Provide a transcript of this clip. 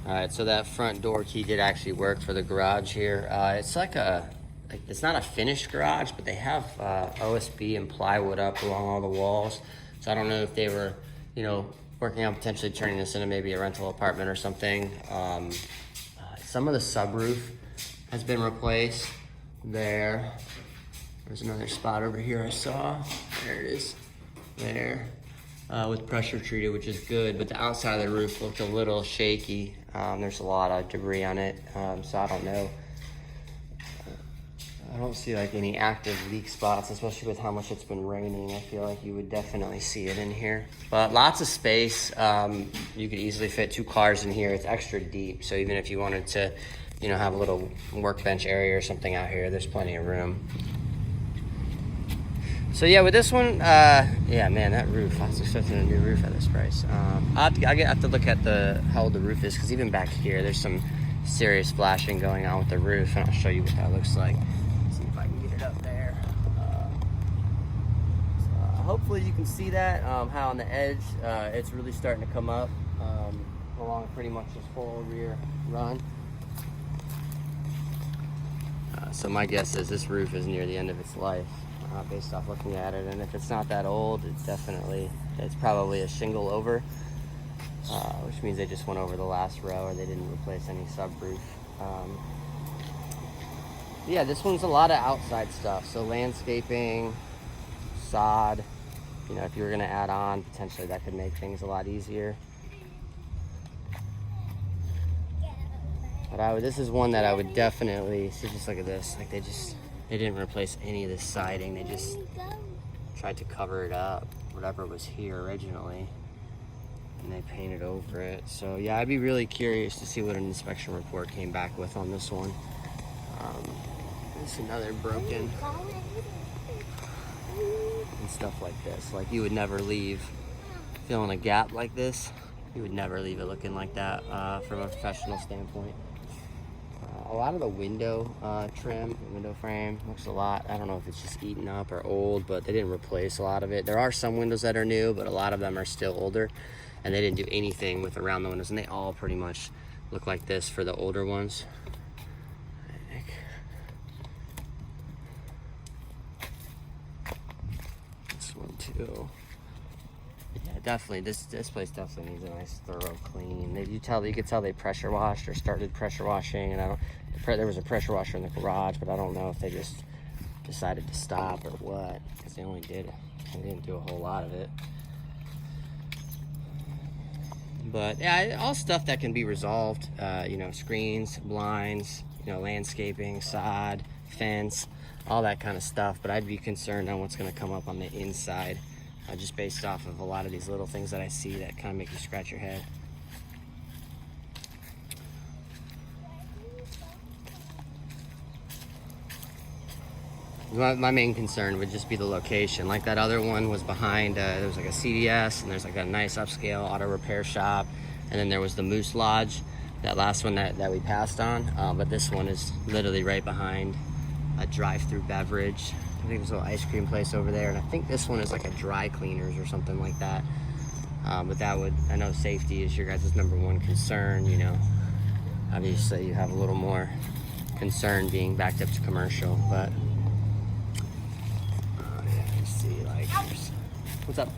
All right, so that front door key did actually work for the garage here. It's it's not a finished garage, but they have OSB and plywood up along all the walls. So I don't know if they were, you know, working on potentially turning this into maybe a rental apartment or something. Some of the subroof has been replaced there. There's another spot over here I saw. There it is, there. With pressure treated, which is good, but the outside of the roof looked a little shaky. There's a lot of debris on it, so I don't know. I don't see like any active leak spots, especially with how much it's been raining. I feel like you would definitely see it in here. But lots of space. You could easily fit 2 cars in here. It's extra deep, so even if you wanted to, you know, have a little workbench area or something out here, there's plenty of room. So yeah, with this one, yeah, man, that roof, I was expecting a new roof at this price. I have to look at how old the roof is, because even back here, there's some serious splashing going on with the roof, and I'll show you what that looks like. See if I can get it up there. Hopefully you can see that, how on the edge, it's really starting to come up along pretty much this whole rear run. So my guess is this roof is near the end of its life. Based off looking at it, and if it's not that old, it's probably a shingle over, which means they just went over the last row, or they didn't replace any subroof. Yeah, this one's a lot of outside stuff, so landscaping, sod, you know, if you were going to add on, potentially that could make things a lot easier. But this is one that I would definitely see. Just look at this, like they didn't replace any of this siding. They just tried to cover it up, whatever was here originally, and they painted over it. So yeah, I'd be really curious to see what an inspection report came back with on this one. This is another broken and stuff like this. Like, you would never leave filling a gap like this. You would never leave it looking like that from a professional standpoint. A lot of the window trim, window frame, looks a lot, I don't know if it's just eaten up or old, but they didn't replace a lot of it. There are some windows that are new, but a lot of them are still older, and they didn't do anything with around the windows, and they all pretty much look like this for the older ones. This one too. Yeah, definitely. This place definitely needs a nice thorough clean. You could tell they pressure washed or started pressure washing, and there was a pressure washer in the garage, but I don't know if they just decided to stop or what, because they didn't do a whole lot of it. But yeah, all stuff that can be resolved. You know, screens, blinds, you know, landscaping, sod, fence, all that kind of stuff. But I'd be concerned on what's going to come up on the inside. Just based off of a lot of these little things that I see that kind of make you scratch your head. My main concern would just be the location. Like that other one was behind, there was like a CVS, and there's like a nice upscale auto repair shop, and then there was the Moose Lodge, that last one that we passed on. But this one is literally right behind a drive-through beverage. I think there's a little ice cream place over there, and I think this one is like a dry cleaners or something like that. But I know safety is your guys' #1 concern, you know. Obviously you have a little more concern being backed up to commercial, but yeah, you see, like, what's up?